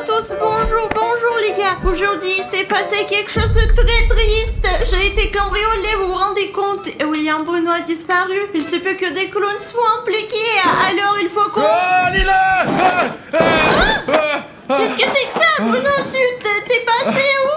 tous, bonjour les gars. Aujourd'hui, il s'est passé quelque chose de très triste. J'ai été cambriolée, vous vous rendez compte? Et William Bruno a disparu. Il se peut que des clones soient impliqués. Alors il faut qu'on... Oh, Lila! Qu'est-ce que c'est que ça, Bruno? T'es passé où?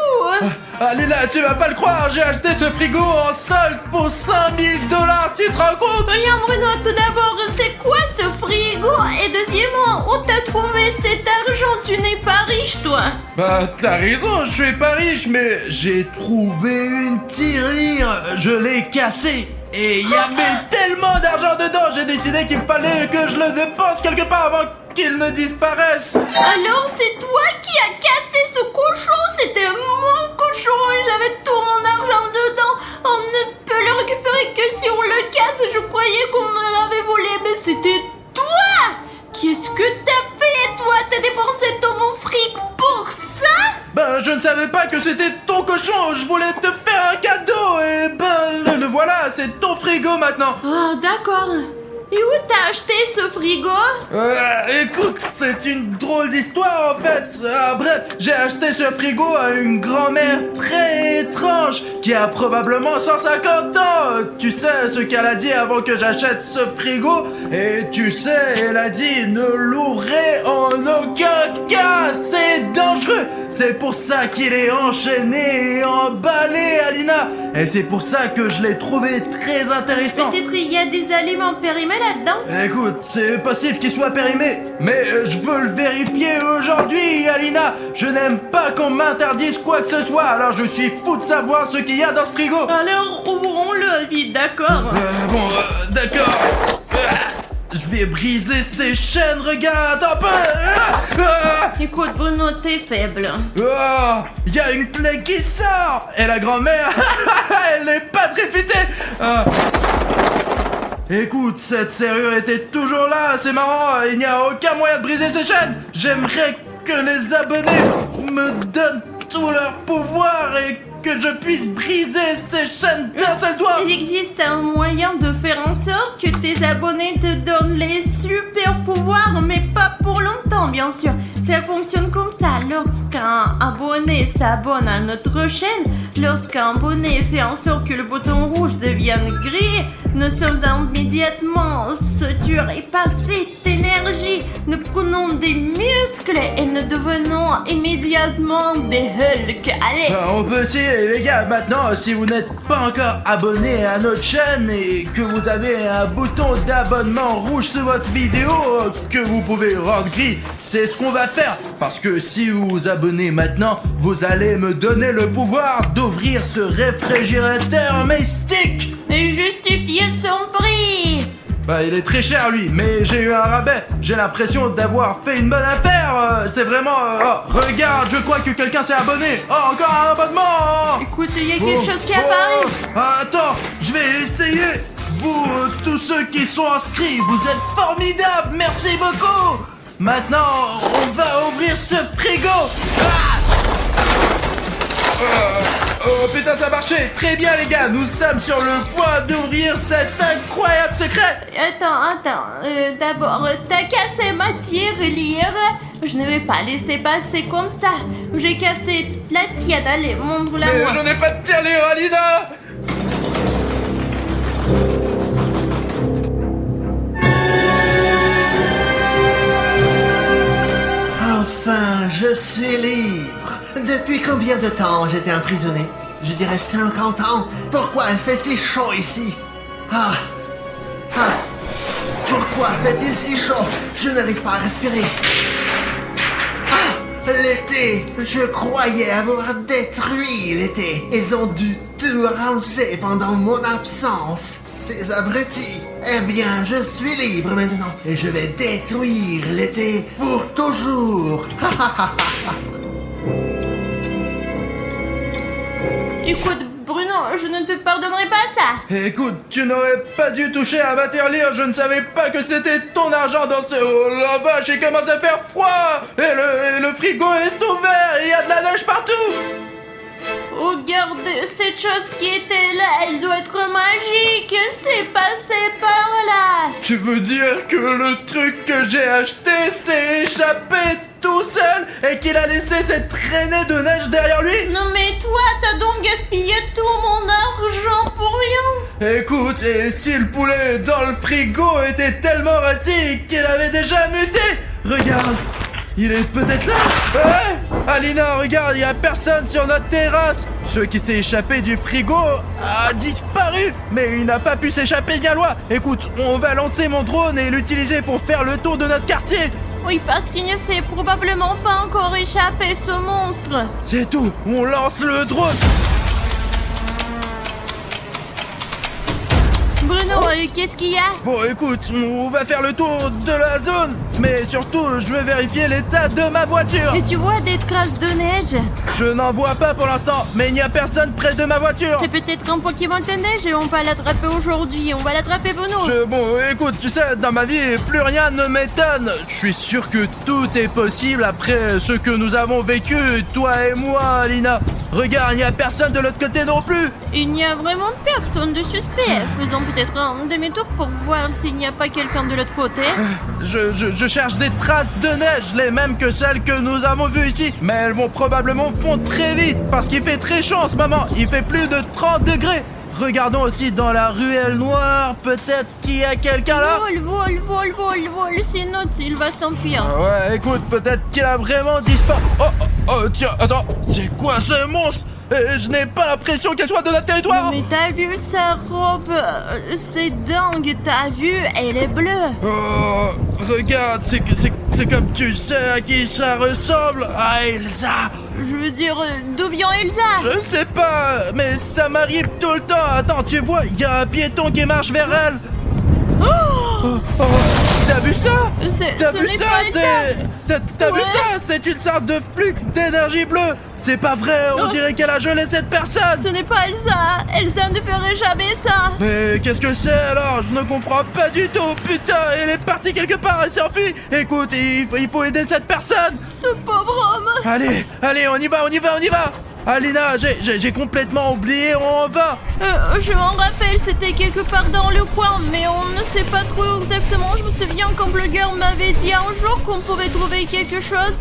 Lila, tu vas pas le croire, j'ai acheté ce frigo en solde pour 5000 $, tu te rends compte? William Bruno, tout d'abord, c'est quoi ce frigo? Et deuxièmement, où t'as trouvé cet argent? Tu n'es pas riche, toi. Bah, t'as raison, je suis pas riche, mais j'ai trouvé une tirelire, je l'ai cassée. Et il y avait tellement d'argent dedans, j'ai décidé qu'il fallait que je le dépense quelque part avant qu'il ne disparaisse. Alors c'est toi qui as cassé ce cochon? C'était mon cochon et j'avais tout mon argent dedans. On ne peut le récupérer que si on le casse. Je croyais qu'on me l'avait volé, mais c'était toi. Qu'est-ce que t'as fait, toi? T'as dépensé tout mon fric pour ça? Ben, je ne savais pas que c'était ton cochon, je voulais te faire un cadeau, et ben, le voilà, c'est ton frigo maintenant. Ah, d'accord. Et où t'as acheté ce frigo? Écoute, c'est une drôle d'histoire en fait. Bref, j'ai acheté ce frigo à une grand-mère très étrange qui a probablement 150 ans. Tu sais ce qu'elle a dit avant que j'achète ce frigo? Et tu sais, elle a dit ne l'ouvrez en aucun cas, c'est dangereux. C'est pour ça qu'il est enchaîné et emballé, Alina. Et c'est pour ça que je l'ai trouvé très intéressant. Peut-être il y a des aliments périmés là-dedans? Écoute, c'est possible qu'il soit périmé, mais je veux le vérifier aujourd'hui, Alina. Je n'aime pas qu'on m'interdise quoi que ce soit, alors je suis fou de savoir ce qu'il y a dans ce frigo. Alors ouvrons-le, vite, d'accord. D'accord. Je vais briser ces chaînes, regarde un peu. Écoute, Bruno, t'es faible. Il y a une clé qui sort. Et la grand-mère, elle n'est pas très futée. Écoute, cette serrure était toujours là, c'est marrant, il n'y a aucun moyen de briser ces chaînes. J'aimerais que les abonnés me donnent tout leur pouvoir et que je puisse briser ces chaînes d'un seul doigt. Il existe un moyen de faire en sorte que tes abonnés te donnent les super pouvoirs, mais pas pour longtemps, bien sûr. Ça fonctionne comme ça. Lorsqu'un abonné s'abonne à notre chaîne, lorsqu'un abonné fait en sorte que le bouton rouge devienne gris, nous sommes immédiatement saturés par cette énergie. Nous prenons des muscles et nous devenons immédiatement des Hulk. Allez. On peut essayer, les gars. Maintenant, si vous n'êtes pas encore abonné à notre chaîne et que vous avez un bouton d'abonnement rouge sur votre vidéo que vous pouvez rendre gris, c'est ce qu'on va faire. Parce que si vous vous abonnez maintenant, vous allez me donner le pouvoir d'ouvrir ce réfrigérateur mystique. Et justifier son prix. Bah, il est très cher lui, mais j'ai eu un rabais. J'ai l'impression d'avoir fait une bonne affaire. C'est vraiment... regarde, je crois que quelqu'un s'est abonné. Oh, encore un abonnement. Écoute, il y a quelque chose qui apparaît. Attends, je vais essayer. Vous, tous ceux qui sont inscrits, vous êtes formidables. Merci beaucoup. Maintenant, on va ouvrir ce frigo. Oh putain, ça marchait. Très bien les gars, nous sommes sur le point d'ouvrir cet incroyable secret. Attends, d'abord, t'as cassé ma tirelire. Je ne vais pas laisser passer comme ça. J'ai cassé la tienne, allez, montre-la moi. Je n'ai pas de tirelire, Alina. Enfin, je suis libre. Depuis combien de temps j'étais emprisonné? Je dirais 50 ans. Pourquoi il fait si chaud ici? Pourquoi fait-il si chaud? Je n'arrive pas à respirer. L'été! Je croyais avoir détruit l'été. Ils ont dû tout ranger pendant mon absence. Ces abrutis. Eh bien, je suis libre maintenant. Et je vais détruire l'été pour toujours. Écoute, Bruno, je ne te pardonnerai pas ça. Écoute, tu n'aurais pas dû toucher à ma tirelire. Je ne savais pas que c'était ton argent dans ce... Oh la vache, il commence à faire froid. Et le frigo est ouvert. Il y a de la neige partout. Regardez, cette chose qui était là, elle doit être magique. C'est passé par là. Tu veux dire que le truc que j'ai acheté s'est échappé tout seul et qu'il a laissé cette traînée de neige derrière lui? Non mais toi, t'as donc gaspillé tout mon argent pour rien. Écoute, et si le poulet dans le frigo était tellement rassis qu'il avait déjà muté? Regarde, il est peut-être là. Ouais, Alina, regarde, il y a personne sur notre terrasse. Ce qui s'est échappé du frigo a disparu, mais il n'a pas pu s'échapper bien loin. Écoute, on va lancer mon drone et l'utiliser pour faire le tour de notre quartier. Oui, parce qu'il ne s'est probablement pas encore échappé, ce monstre. C'est tout, on lance le drone. Bruno, qu'est-ce qu'il y a? Bon, écoute, on va faire le tour de la zone, mais surtout, je vais vérifier l'état de ma voiture. Et tu vois des traces de neige? Je n'en vois pas pour l'instant, mais il n'y a personne près de ma voiture. C'est peut-être un Pokémon de neige et on va l'attraper aujourd'hui. On va l'attraper, Bruno. Bon, écoute, tu sais, dans ma vie, plus rien ne m'étonne. Je suis sûr que tout est possible après ce que nous avons vécu, toi et moi, Alina. Regarde, il n'y a personne de l'autre côté non plus. Il n'y a vraiment personne de suspect. Faisons peut-être un demi-tour pour voir s'il n'y a pas quelqu'un de l'autre côté. Je cherche des traces de neige, les mêmes que celles que nous avons vues ici. Mais elles vont probablement fondre très vite parce qu'il fait très chaud en ce moment. Il fait plus de 30 degrés. Regardons aussi dans la ruelle noire, peut-être qu'il y a quelqu'un là. Vol, sinon il va s'enfuir. Ouais, écoute, peut-être qu'il a vraiment disparu. Oh, tiens, attends, c'est quoi ce monstre? Je n'ai pas l'impression qu'elle soit de notre territoire. Mais t'as vu sa robe? C'est dingue, t'as vu? Elle est bleue. Oh, regarde, c'est comme tu sais à qui ça ressemble. À Elsa. Je veux dire, d'où vient Elsa? Je ne sais pas, mais ça m'arrive tout le temps. Attends, tu vois, il y a un piéton qui marche vers elle. Oh, t'as vu ça? T'as vu ça? T'as vu ça? C'est une sorte de flux d'énergie bleue. C'est pas vrai, on dirait qu'elle a gelé cette personne. Ce n'est pas Elsa. Elsa ne ferait jamais ça. Mais qu'est-ce que c'est alors? Je ne comprends pas du tout. Putain, elle est partie quelque part, elle s'est enfuie. Écoute, il faut aider cette personne. Ce pauvre homme. Allez, on y va. Alina, j'ai complètement oublié, on va. Je m'en rappelle, c'était quelque part dans le coin, mais on ne sait pas trop exactement. Je me souviens qu'un blogueur m'avait dit un jour qu'on pouvait trouver quelque chose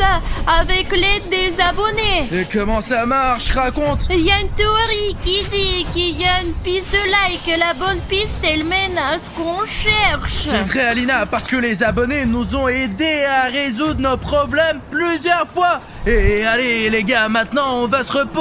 avec l'aide des abonnés. Et comment ça marche? Raconte. Il y a une théorie qui dit qu'il y a une piste de like. La bonne piste, elle mène à ce qu'on cherche. C'est vrai, Alina, parce que les abonnés nous ont aidés à résoudre nos problèmes plusieurs fois. Et allez, les gars, maintenant, on va se reposer.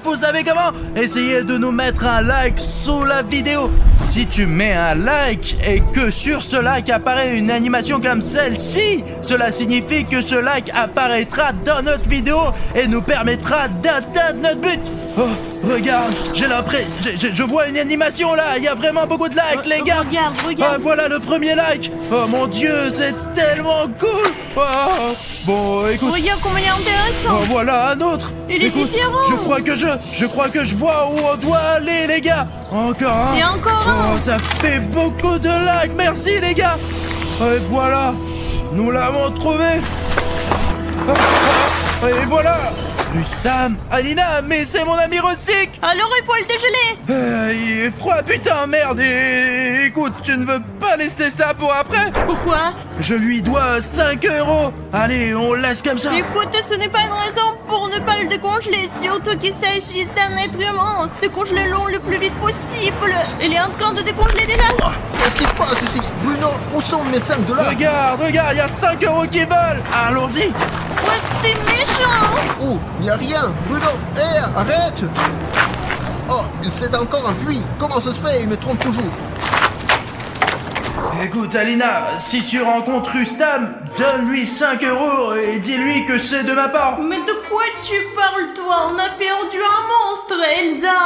Vous savez comment? Essayez de nous mettre un like sous la vidéo. Si tu mets un like et que sur ce like apparaît une animation comme celle-ci, cela signifie que ce like apparaîtra dans notre vidéo et nous permettra d'atteindre notre but. Oh, regarde, j'ai l'impression, je vois une animation là. Il y a vraiment beaucoup de likes, les gars. Regarde. Ah, voilà le premier like. Oh mon Dieu, c'est tellement cool. Oh, bon, écoute. Regarde comment il est intéressant. Oh, voilà un autre. Il est Écoute, différent. je crois que je vois où on doit aller, les gars. Encore un. Et encore un. Oh, ça fait beaucoup de likes. Merci, les gars. Et voilà, nous l'avons trouvé. Et voilà. Rustam, Alina, mais c'est mon ami Rustic. Alors il faut le dégeler. Il est froid, putain, merde. Et écoute, tu ne veux pas laisser ça pour après? Pourquoi? Je lui dois 5 €. Allez, on laisse comme ça. Écoute, ce n'est pas une raison pour ne pas le décongeler, surtout qu'il s'agit d'un être humain. Décongelez-le le plus vite possible. Il est en train de décongeler déjà. Qu'est-ce qui se passe ici? Bruno, où sont mes 5 $? Regarde, il y a 5 € qui volent. Allons-y. Ouais, t'es méchant. Oh, il n'y a rien. Bruno, hé, arrête. Oh, il s'est encore enfui. Comment ça se fait? Il me trompe toujours. Écoute, Alina, si tu rencontres Rustam, donne-lui 5 € et dis-lui que c'est de ma part. Mais de quoi tu parles, toi? On a perdu un monstre, Elsa.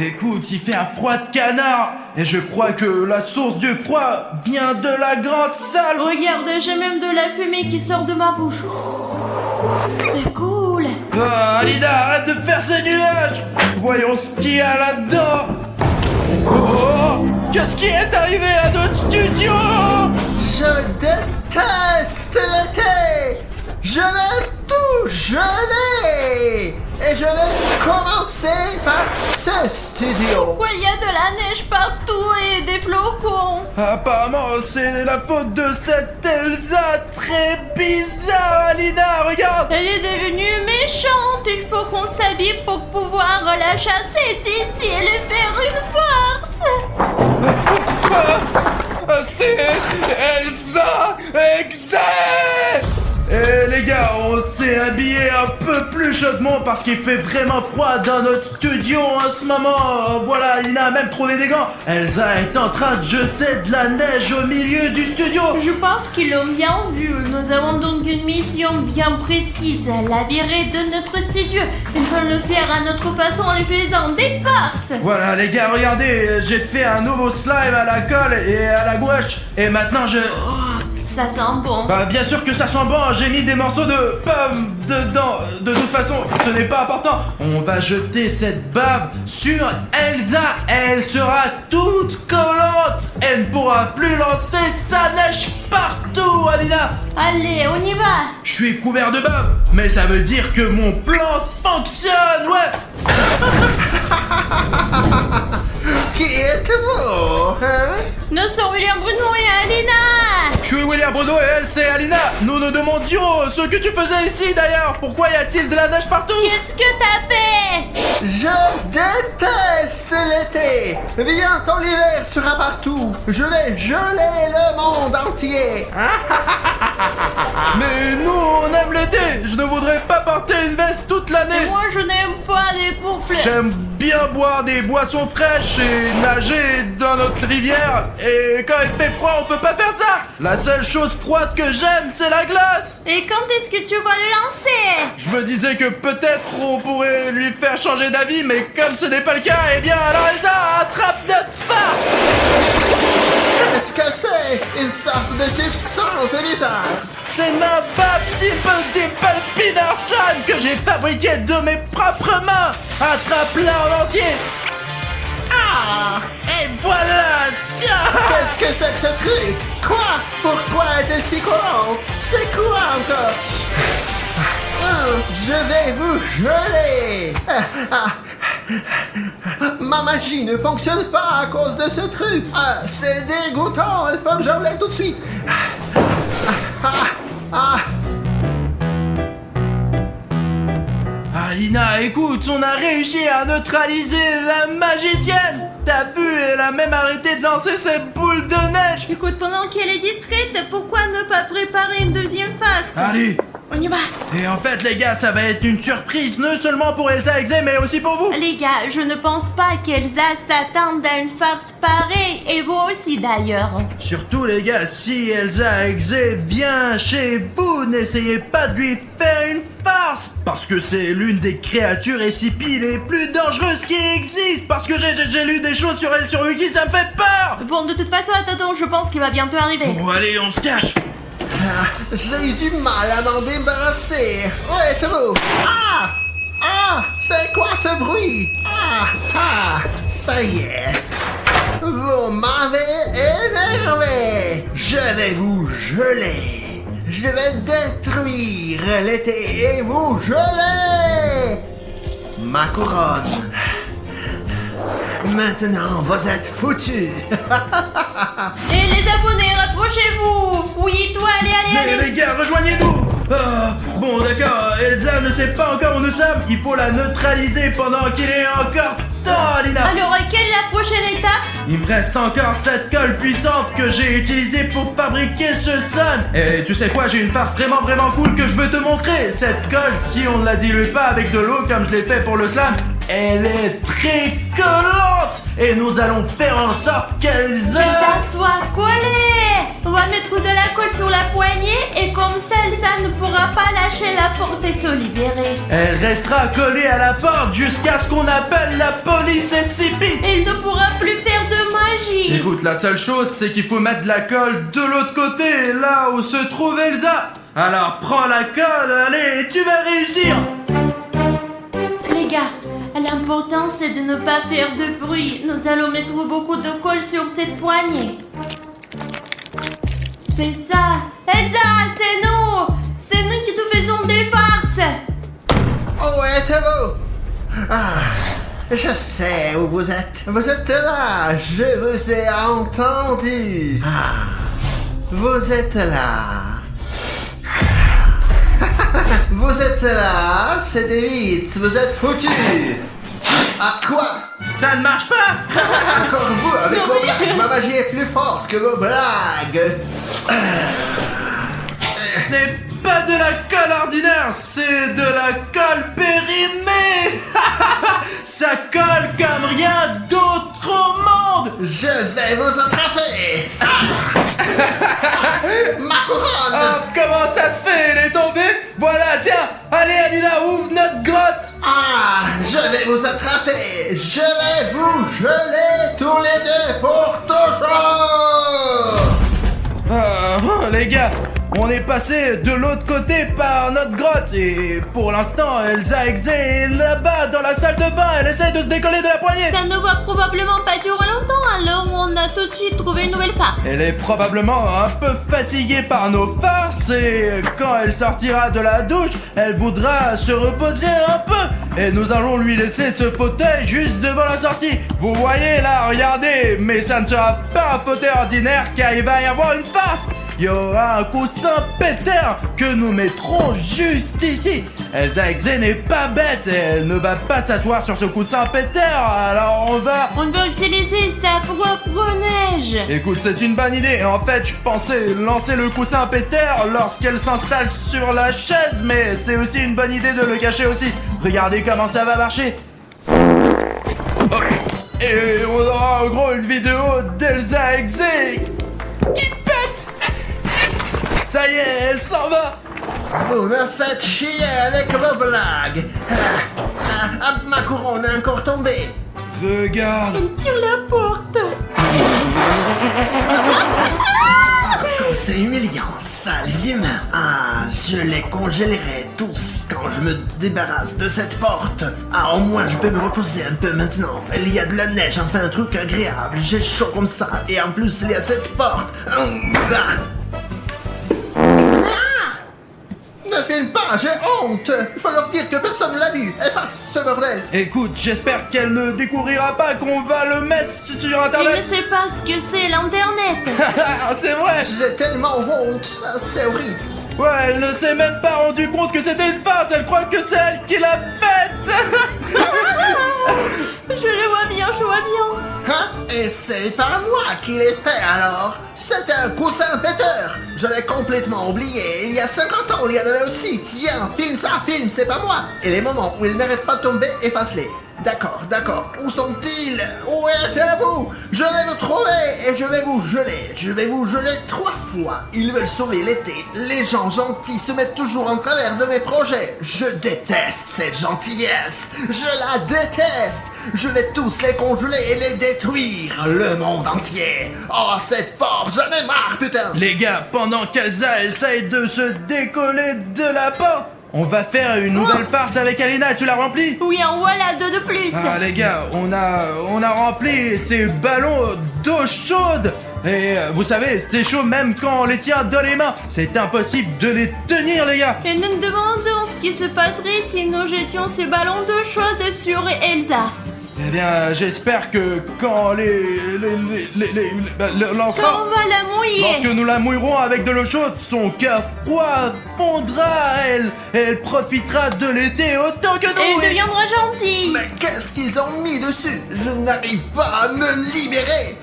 Écoute, il fait un froid de canard et je crois que la source du froid vient de la grande salle. Regarde, j'ai même de la fumée qui sort de ma bouche. C'est cool. Ah, Alina, arrête de faire ces nuages. Voyons ce qu'il y a là-dedans. Oh, qu'est-ce qui est arrivé à notre studio? Je déteste l'été. Je vais tout vous geler. Et je vais commencer par ce studio. Pourquoi il y a de la neige partout et des flocons? Apparemment, c'est la faute de cette Elsa très bizarre, Alina, regarde. Elle est devenue méchante. Il faut qu'on s'habille pour pouvoir la chasser d'ici et lui faire une force. C'est Elsa Exe. Et les gars, on s'est habillé un peu plus chaudement parce qu'il fait vraiment froid dans notre studio en ce moment. Voilà, Alina a même trouvé des gants. Elsa est en train de jeter de la neige au milieu du studio. Je pense qu'ils l'ont bien vu. Nous avons donc une mission bien précise. La virer de notre studio. Nous allons le faire à notre façon en lui faisant des farces. Voilà les gars, regardez, j'ai fait un nouveau slime à la colle et à la gouache. Et maintenant je... Ça sent bon. Bah bien sûr que ça sent bon, j'ai mis des morceaux de pommes dedans. De toute façon, ce n'est pas important. On va jeter cette bave sur Elsa. Elle sera toute collante. Elle ne pourra plus lancer sa neige partout, Alina. Allez, on y va. Je suis couvert de bave, mais ça veut dire que mon plan fonctionne, ouais. Qui êtes-vous, hein? Nous sommes William Bruno et Alina. Je suis William Bruno et elle c'est Alina. Nous nous demandions ce que tu faisais ici d'ailleurs. Pourquoi y a-t-il de la neige partout? Qu'est-ce que t'as fait? Je déteste l'été. Bientôt l'hiver sera partout. Je vais geler le monde entier. Mais nous on aime l'été. Je ne voudrais pas porter une veste toute l'année. Moi, je n'aime pas les couples. J'aime bien boire des boissons fraîches et nager dans notre rivière. Et quand il fait froid, on peut pas faire ça. La seule chose froide que j'aime, c'est la glace. Et quand est-ce que tu vas le lancer? Je me disais que peut-être on pourrait lui faire changer d'avis, mais comme ce n'est pas le cas, eh bien alors Elsa attrape notre farce. Qu'est-ce que c'est? Une sorte de substance bizarre. C'est ma bave Simple Dimple Spinner Slime que j'ai fabriquée de mes propres mains. Attrape-la en entier. Ah! Et voilà! Qu'est-ce que c'est que ce truc? Quoi? Pourquoi est-elle si collante? C'est quoi encore? Je vais vous geler. Ma magie ne fonctionne pas à cause de ce truc. C'est dégoûtant. Il faut que j'enlève tout de suite. Alina, écoute, on a réussi à neutraliser la magicienne. T'as vu, elle a même arrêté de lancer ses boules de neige. Écoute, pendant qu'elle est distraite, pourquoi ne pas préparer une deuxième farce? Allez. On y va. Et en fait, les gars, ça va être une surprise, non seulement pour Elsa Exe, mais aussi pour vous. Les gars, je ne pense pas qu'Elsa s'attende à une farce pareille, et vous aussi d'ailleurs. Surtout, les gars, si Elsa Exe vient chez vous, n'essayez pas de lui faire une farce, parce que c'est l'une des créatures SCP les plus dangereuses qui existent, parce que j'ai lu des choses sur elle sur Wiki, ça me fait peur. Bon, de toute façon, attends, je pense qu'il va bientôt arriver. Bon, allez, on se cache. J'ai eu du mal à m'en débarrasser. Où êtes-vous? C'est quoi ce bruit? Ça y est. Vous m'avez énervé. Je vais vous geler. Je vais détruire l'été et vous geler. Ma couronne. Maintenant, vous êtes foutus. Et les abonnés, rapprochez-vous. Oui, toi, allez. Mais les gars, rejoignez-nous. Bon, d'accord, Elsa ne sait pas encore où nous sommes. Il faut la neutraliser pendant qu'il est encore temps, Alina. Alors, quelle est la prochaine étape? Il me reste encore cette colle puissante que j'ai utilisée pour fabriquer ce slime. Et tu sais quoi, j'ai une farce vraiment cool que je veux te montrer. Cette colle, si on ne la dilue pas avec de l'eau comme je l'ai fait pour le slime, elle est très collante. Et nous allons faire en sorte qu'elle Que ça soit collé. On va mettre de la colle sur la poignée et comme ça, Elsa ne pourra pas lâcher la porte et se libérer. Elle restera collée à la porte jusqu'à ce qu'on appelle la police SCP. Et il ne pourra plus faire de magie. Écoute, la seule chose, c'est qu'il faut mettre la colle de l'autre côté, là où se trouve Elsa. Alors prends la colle, allez, tu vas réussir. Les gars, l'important c'est de ne pas faire de bruit. Nous allons mettre beaucoup de colle sur cette poignée. C'est ça. Elsa, c'est nous qui te faisons des farces. Je sais où vous êtes. Vous êtes là. Je vous ai entendu. Vous êtes là. Vous êtes là. C'était vite. Vous êtes foutus. Quoi? Ça ne marche pas! Encore vous avec vos blagues. Ma magie est plus forte que vos blagues. Ce n'est pas de la colle ordinaire, c'est de la colle périmée! Ça colle comme rien d'autre au monde! Je vais vous attraper. Ma couronne. Oh, comment ça te fait? Elle est tombée? Voilà, tiens! Allez, Alina, ouvre notre grotte! Je vais vous attraper. Je vais vous geler tous les deux pour toujours. Les gars, on est passé de l'autre côté par notre grotte et pour l'instant, Elsa Exe est là-bas dans la salle de bain. Elle essaie de se décoller de la poignée. Ça ne va probablement pas durer longtemps, alors on a tout de suite trouvé une nouvelle farce. Elle est probablement un peu fatiguée par nos farces et quand elle sortira de la douche, elle voudra se reposer un peu. Et nous allons lui laisser ce fauteuil juste devant la sortie. Vous voyez là, regardez, mais ça ne sera pas un fauteuil ordinaire car il va y avoir une farce. Il y aura un coussin pétard que nous mettrons juste ici. Elsa Exe n'est pas bête et elle ne va pas s'asseoir sur ce coussin pétard, alors on va utiliser sa propre neige. Écoute, c'est une bonne idée. En fait, je pensais lancer le coussin pétard lorsqu'elle s'installe sur la chaise, mais c'est aussi une bonne idée de le cacher aussi. Regardez comment ça va marcher. Oh. Et on aura en gros une vidéo d'Elsa Exe qui pète. Ça y est, elle s'en va. Vous me faites chier avec vos blagues. Ma couronne est encore tombée. Regarde. Elle tire la porte. C'est humiliant, sales humains. Je les congélerai tous quand je me débarrasse de cette porte. Au moins je peux me reposer un peu maintenant. Il y a de la neige, enfin un truc agréable. J'ai chaud comme ça. Et en plus il y a cette porte. Ne filme pas, j'ai honte. Il faut leur dire que personne ne l'a vu. Efface ce bordel. Écoute, j'espère qu'elle ne découvrira pas qu'on va le mettre sur Il ne internet. sait pas ce que c'est l'internet. C'est vrai. J'ai tellement honte. C'est horrible. Ouais, elle ne s'est même pas rendu compte que c'était une farce. Elle croit que c'est elle qui l'a faite. Je le vois bien, je vois bien. Et c'est pas moi qui l'ai fait alors. C'est un coussin péteur. Je l'ai complètement oublié. Il y a 50 ans, il y en avait aussi. Tiens, filme ça, filme, c'est pas moi. Et les moments où il n'arrête pas de tomber, efface-les. D'accord. Où sont-ils? Où êtes-vous? Je vais vous trouver et je vais vous geler. Je vais vous geler 3 fois. Ils veulent sauver l'été. Les gens gentils se mettent toujours en travers de mes projets. Je déteste cette gentillesse. Je la déteste. Je vais tous les congeler et les détruire. Le monde entier. Oh, cette porte, j'en ai marre, putain. Les gars, pendant qu'Elsa essaye de se décoller de la porte, on va faire une nouvelle farce avec Alina. Tu l'as remplie? Oui, en voilà 2 de plus. Les gars, on a rempli ces ballons d'eau chaude. Et vous savez, c'est chaud même quand on les tient dans les mains. C'est impossible de les tenir, les gars. Et nous nous demandons ce qui se passerait si nous jetions ces ballons d'eau chaude sur Elsa. Eh bien, j'espère que quand Quand lancera, on va la mouiller. lorsque nous la mouillerons avec de l'eau chaude, son cœur froid fondra à elle. Et elle profitera de l'été autant que nous. Elle deviendra gentille. Mais qu'est-ce qu'ils ont mis dessus? Je n'arrive pas à me libérer.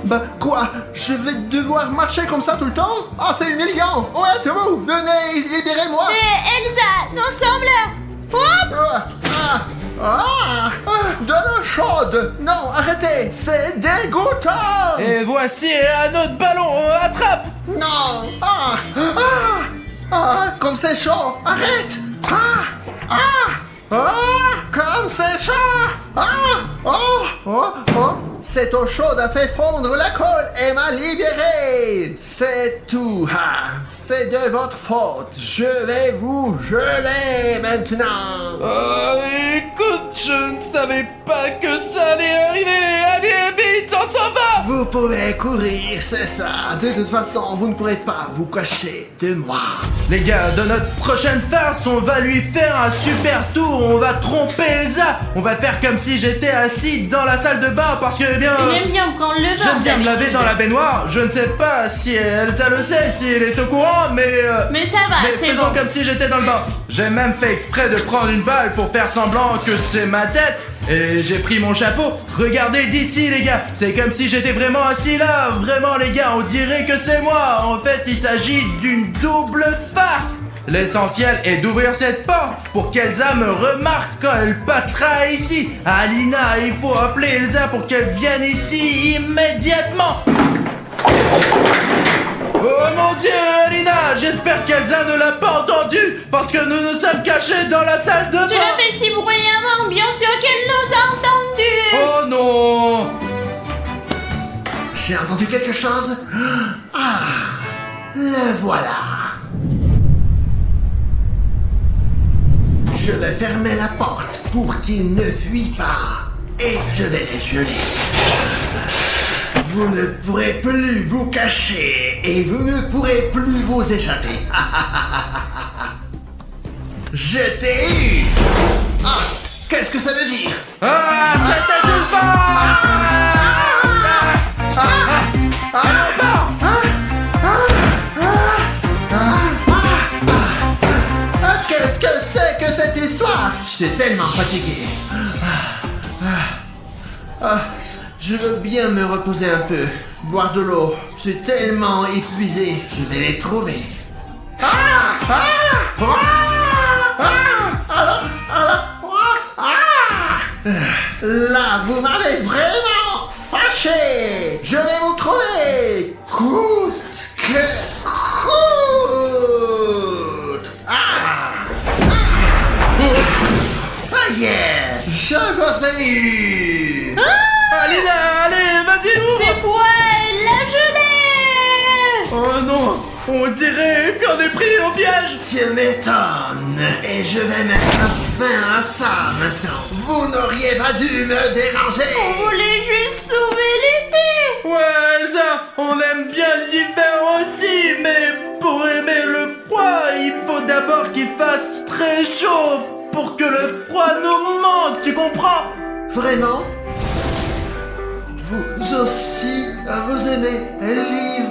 Bah quoi? Je vais devoir marcher comme ça tout le temps? C'est humiliant. Où êtes-vous? Venez, libérez-moi. Elsa, nous sommes là. Hop. De l'eau chaude. Non, arrêtez, c'est dégoûtant. Et voici un autre ballon. Attrape. Non. Comme c'est chaud. Arrête. Comme c'est chaud. Cette eau chaude a fait fondre la colle et m'a libéré. C'est tout. C'est de votre faute. Je vais vous geler maintenant. Écoute, je ne savais pas que ça allait arriver. Allez, vite, on s'en va! Vous pouvez courir, c'est ça. De toute façon, vous ne pourrez pas vous cacher de moi. Les gars, dans notre prochaine farce, on va lui faire un super tour. On va tromper Elsa. On va faire comme si j'étais assis dans la salle de bain parce que, eh bien... Il aime bien prendre le bain. J'aime bien me laver d'habitude. dans la baignoire. Je ne sais pas si Elsa le sait, si elle est au courant, mais... Mais ça va, Mais c'est faisons bon. comme si j'étais dans le bain. J'ai même fait exprès de prendre une balle pour faire semblant que c'est ma tête. Et j'ai pris mon chapeau. Regardez d'ici les gars. C'est comme si j'étais vraiment assis là. Vraiment les gars, on dirait que c'est moi. En fait, il s'agit d'une double farce. L'essentiel est d'ouvrir cette porte pour qu'Elsa me remarque quand elle passera ici. Alina, il faut appeler Elsa pour qu'elle vienne ici immédiatement. Oh mon Dieu, Alina, j'espère qu'Elsa ne l'a pas entendu parce que nous nous sommes cachés dans la salle de bain. Tu l'as fait si bruyamment, bien sûr qu'elle nous a entendus. Oh non. J'ai entendu quelque chose. Ah, le voilà. Je vais fermer la porte pour qu'il ne fuit pas. Et je vais les geler. Vous ne pourrez plus vous cacher et vous ne pourrez plus vous échapper. Je t'ai eu. Ah, qu'est-ce que ça veut dire? Ah, c'était une farce. Ah, qu'est-ce que c'est que cette histoire? Je suis tellement fatigué. Je veux bien me reposer un peu, boire de l'eau. Je suis tellement épuisé. Je vais les trouver. Là, vous m'avez vraiment fâché. Je vais vous trouver. Coûte que coûte. Ça y est, je vous ai eu. Alina, allez, vas-y, ouvre. C'est quoi la gelée? Oh non, on dirait qu'on est pris au piège. Tu m'étonnes. Et je vais mettre fin à ça maintenant. Vous n'auriez pas dû me déranger. On voulait juste sauver l'été. Ouais, Elsa, on aime bien l'hiver aussi, mais pour aimer le froid, il faut d'abord qu'il fasse très chaud pour que le froid nous manque, tu comprends? Vraiment? Vous aussi, vous aimez l'hiver?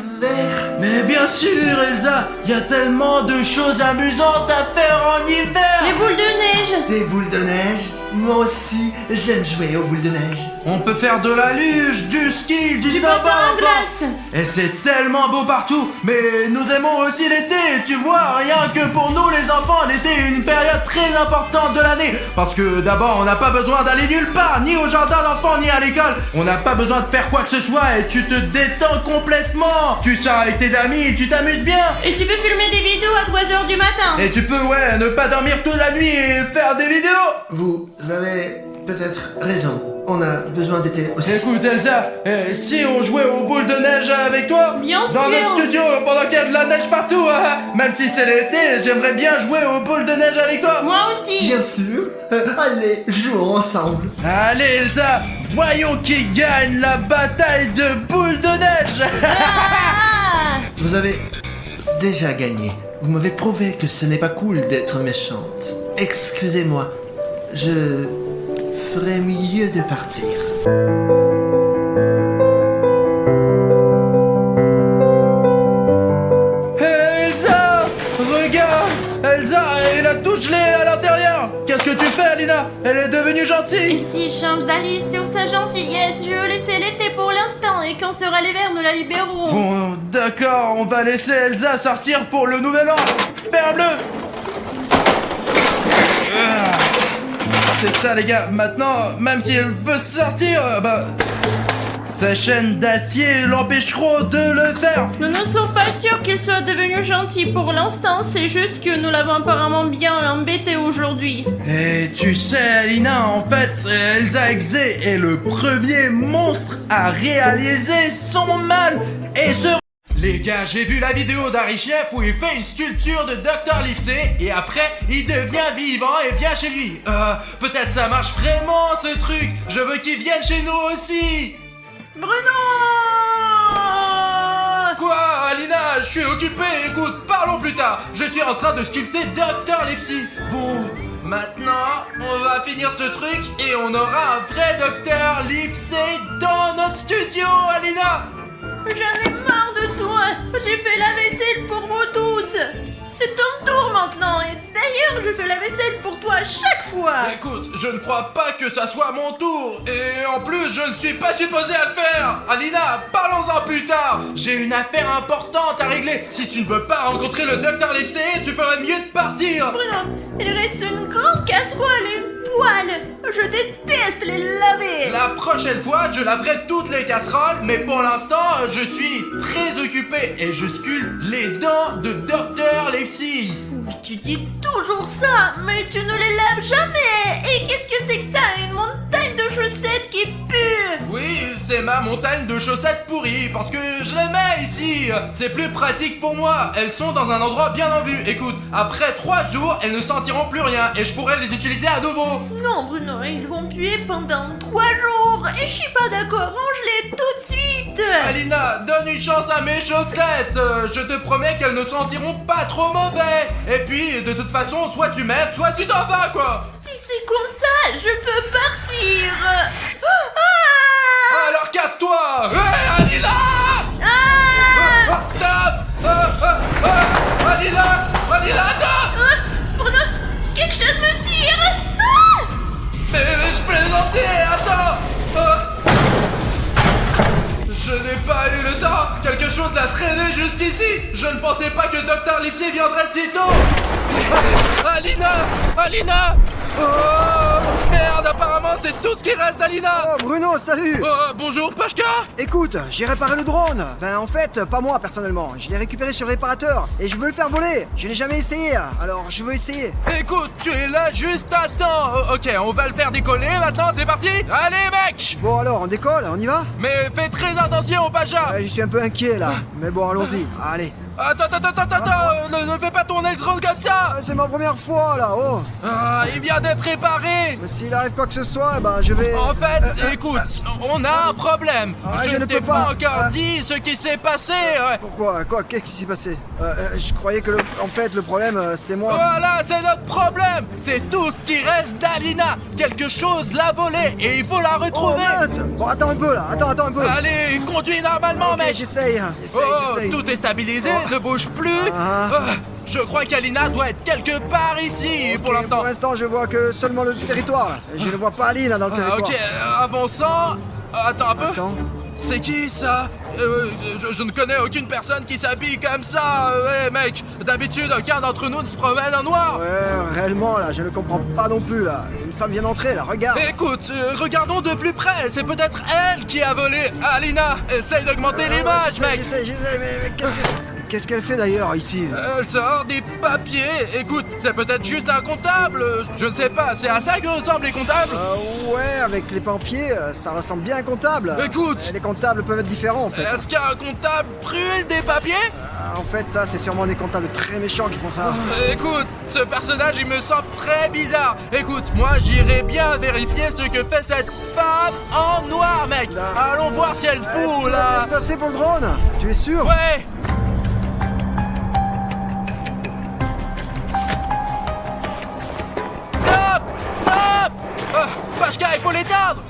Mais bien sûr, Elsa, il y a tellement de choses amusantes à faire en hiver. Les boules de neige. Des boules de neige? Moi aussi, j'aime jouer aux boules de neige. On peut faire de la luge, du ski, du Du snowboard. patin à enfin. glace. Et c'est tellement beau partout. Mais nous aimons aussi l'été, tu vois. Rien que pour nous, les enfants, l'été est une période très importante de l'année. Parce que d'abord, on n'a pas besoin d'aller nulle part, ni au jardin d'enfants, ni à l'école. On n'a pas besoin de faire quoi que ce soit et tu te détends complètement. Tu sors avec tes amis et tu t'amuses bien. Et tu peux filmer des vidéos à 3h du matin. Et tu peux, ouais, ne pas dormir toute la nuit et faire des vidéos. Vous avez peut-être raison. On a besoin d'été aussi. Écoute Elsa, si on jouait aux boules de neige avec toi, Bien dans sûr. notre studio, pendant qu'il y a de la neige partout, même si c'est l'été, j'aimerais bien jouer aux boules de neige avec toi. Moi aussi. Bien sûr. Allez, jouons ensemble. Allez Elsa, voyons qui gagne la bataille de boules de neige. Ah. Vous avez déjà gagné. Vous m'avez prouvé que ce n'est pas cool d'être méchante. Excusez-moi. Je ferais mieux de partir. Elsa, regarde, Elsa, elle a tout gelé à l'intérieur. Qu'est-ce que tu fais Alina? Elle est devenue Et gentille. s'il change d'avis sur sa gentillesse, je vais laisser l'été pour l'instant et quand sera l'hiver, nous la libérerons. Bon, d'accord, on va laisser Elsa sortir pour le nouvel an. Ferme-le. C'est ça les gars, maintenant, même si elle veut sortir, sa chaîne d'acier l'empêcheront de le faire. Nous ne sommes pas sûrs qu'il soit devenu gentil pour l'instant, c'est juste que nous l'avons apparemment bien embêté aujourd'hui. Et tu sais Alina, en fait, Elsa Exe est le premier monstre à réaliser son mal et se... Les gars, j'ai vu la vidéo d'Harry Chef où il fait une sculpture de Dr. Livesey et après il devient vivant et vient chez lui. Peut-être ça marche vraiment ce truc. Je veux qu'il vienne chez nous aussi. Bruno! Quoi, Alina? Je suis occupé, écoute, parlons plus tard. Je suis en train de sculpter Dr. Livesey. Bon, maintenant, on va finir ce truc et on aura un vrai Dr. Livesey dans notre studio, Alina. J'en ai marre de toi. J'ai fait la vaisselle pour vous tous. C'est ton tour maintenant. Et d'ailleurs, je fais la vaisselle pour toi à chaque fois. Écoute, je ne crois pas que ça soit mon tour. Et en plus, je ne suis pas supposé à le faire. Alina, parlons-en plus tard. J'ai une affaire importante à régler. Si tu ne veux pas rencontrer le Dr. Livesey, tu ferais mieux de partir. Bruno, il reste une grande casserole et une poêle. Je déteste les laver. La prochaine fois, je laverai toutes les casseroles, mais pour l'instant, je suis très occupé et je sculpte les dents de Dr. Livesey. Oui, tu dis toujours ça, mais tu ne les laves jamais. Et qu'est-ce que c'est que ça? Une montagne de chaussettes qui pue. Oui, c'est ma montagne de chaussettes pourries, parce que je les mets ici. C'est plus pratique pour moi. Elles sont dans un endroit bien en vue. Écoute, après 3 jours, elles ne sentiront plus rien et je pourrai les utiliser à nouveau. Non, Bruno, ils vont puer pendant 3 jours. Et je suis pas d'accord, range-les tout de suite. Alina, donne une chance à mes chaussettes. Je te promets qu'elles ne sentiront pas trop mauvais. Et puis, de toute façon, soit tu m'aides, soit tu t'en vas, quoi. Si c'est comme ça, je peux partir. Ah! Alors casse-toi. Hé, Alina! Ah! Stop! Alina! Alina, attends! Bruno, quelque chose me tire. Ah! Mais je plaisantais, attends! Je n'ai pas eu le temps! Quelque chose l'a traîné jusqu'ici! Je ne pensais pas que Dr. Livesey viendrait de si tôt! Alina! Alina! Oh! Merde, apparemment c'est tout ce qui reste d'Alina! Oh Bruno, salut! Bonjour Pashka! Écoute, j'ai réparé le drone. Ben en fait, pas moi personnellement. Je l'ai récupéré sur le réparateur et je veux le faire voler. Je l'ai jamais essayé, alors je veux essayer. Écoute, tu es là juste à temps! Ok, on va le faire décoller maintenant, c'est parti! Allez mec! Bon alors, on décolle, on y va? Mais fais très attention Pacha! Je suis un peu inquiet là. Mais bon, allons-y. Allez. Attends, ne fais pas tourner le drone comme ça! C'est ma première fois là, oh! Ah, il vient d'être réparé! Mais s'il arrive quoi que ce soit, ben je vais... En fait, écoute, on a un problème. Je ne peux t'ai pas pas. encore dit ce qui s'est passé. Pourquoi? Quoi? Qu'est-ce qui s'est passé? Je croyais que en fait le problème c'était moi. Voilà, c'est notre problème. C'est tout ce qui reste d'Alina. Quelque chose l'a volé et il faut la Oh retrouver. mince! Bon, attends un peu là, attends un peu. Allez, conduis normalement, Ok, mec. j'essaye. Oh, J'essaye. tout est stabilisé, ne bouge plus. Ah. Je crois qu'Alina doit être quelque part ici pour l'instant. Pour l'instant, je vois que seulement le territoire. Je ne vois pas Aline là, dans le territoire. Ok, avançant. Attends un peu. Attends. C'est qui ça? Je ne connais aucune personne qui s'habille comme ça. Ouais, mec, d'habitude, aucun d'entre nous ne se promène en noir. Ouais, réellement là, je ne comprends pas non plus là. Une femme vient d'entrer là, regarde. Écoute, regardons de plus près. C'est peut-être elle qui a volé. Alina, essaye d'augmenter l'image, mec. J'essaie, mais qu'est-ce qu'elle fait d'ailleurs ici? Elle sort des papiers. Écoute, c'est peut-être juste un comptable. Je ne sais pas. C'est à ça que ressemblent les comptables. Ouais, avec les papiers, ça ressemble bien à un comptable. Écoute. Les comptables peuvent être différents en fait. Est-ce qu'un comptable brûle des papiers? En fait, ça, c'est sûrement des comptables très méchants qui font ça. Écoute, ce personnage, il me semble très bizarre. Écoute, moi, j'irai bien vérifier ce que fait cette femme en noir, mec. Allons voir si elle fout, Tout va bien là. se passer pour le drone? Tu es sûr? Ouais. Stop! Pashka, il faut l'éteindre.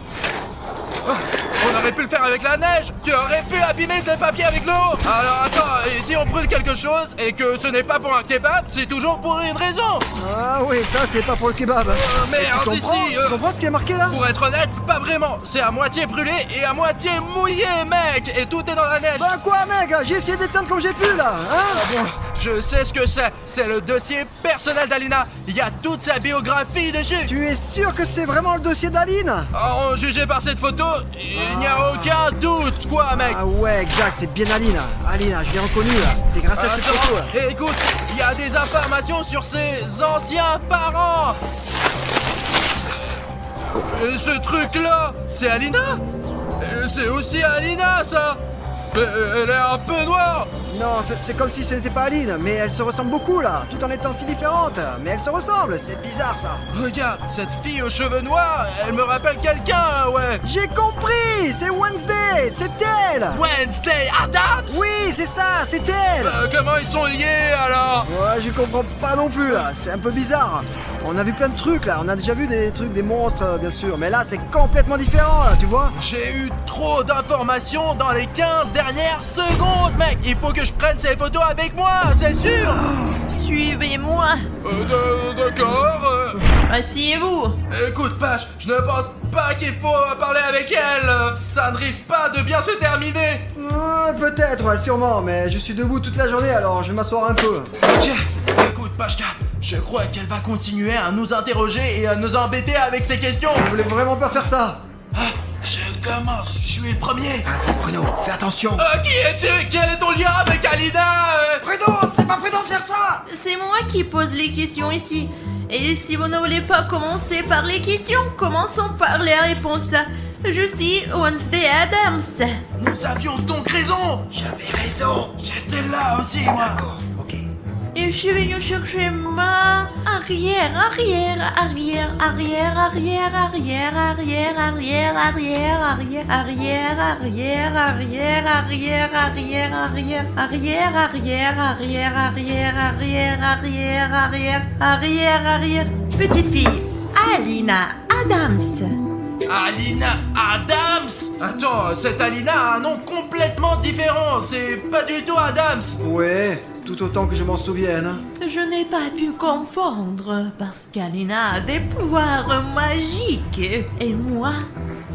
On aurait pu le faire avec la neige. Tu aurais pu abîmer ces papiers avec l'eau. Alors attends, et si on brûle quelque chose et que ce n'est pas pour un kebab, c'est toujours pour une raison. Ah oui, ça, c'est pas pour le kebab. Merde, Tu comprends? ici. Tu comprends ce qui est marqué là? Pour être honnête, pas vraiment. C'est à moitié brûlé et à moitié mouillé, mec. Et tout est dans la neige. Bah quoi, mec? J'ai essayé d'éteindre comme j'ai pu là, hein? Je sais ce que c'est. C'est le dossier personnel d'Alina. Il y a toute sa biographie dessus. Tu es sûr que c'est vraiment le dossier d'Aline? En jugé par cette photo, il n'y a aucun doute, quoi, mec. Ah ouais, exact, c'est bien Aline. Aline, je l'ai reconnue là. C'est grâce à cette photo. là. Et écoute, il y a des informations sur ses anciens parents. Et ce truc-là, c'est Alina. C'est aussi Alina, ça. Mais elle est un peu noire. Non, c'est comme si ce n'était pas Aline, mais elles se ressemblent beaucoup là, tout en étant si différentes. Mais elles se ressemblent, c'est bizarre ça. Regarde, cette fille aux cheveux noirs, elle me rappelle quelqu'un, ouais. J'ai compris, c'est Wednesday, c'est elle. Wednesday Adams. Oui, c'est ça, c'est elle. Comment ils sont liés alors? Ouais, je comprends pas non plus là, c'est un peu bizarre. On a vu plein de trucs là, on a déjà vu des trucs, des monstres bien sûr, mais là c'est complètement différent là, tu vois. J'ai eu trop d'informations dans les 15 dernières secondes, mec. Il faut que je prenne ces photos avec moi, c'est sûr. Suivez-moi. D'accord. Asseyez-vous. Écoute, Pache, je ne pense pas qu'il faut parler avec elle. Ça ne risque pas de bien se terminer. Peut-être, ouais, sûrement, mais je suis debout toute la journée alors je vais m'asseoir un peu. Ok, écoute, Pachka, je crois qu'elle va continuer à nous interroger et à nous embêter avec ses questions. Je voulais vraiment pas faire ça. Je commence, je suis le premier. Ah, c'est Bruno, fais attention. Qui es-tu? Quel est ton lien avec Alina? Bruno, c'est pas prudent de faire ça. C'est moi qui pose les questions ici. Et si vous ne voulez pas commencer par les questions, commençons par les réponses. Je suis Wednesday Adams. Nous avions donc raison. J'avais raison. J'étais là aussi, moi. D'accord, ok. Et je suis venue chercher ma arrière. Petite fille, Alina Adams. Alina Adams? Attends, cette Alina a un nom complètement différent. C'est pas du tout Adams. Ouais, tout autant que je m'en souvienne. Je n'ai pas pu confondre parce qu'Alina a des pouvoirs magiques. Et moi,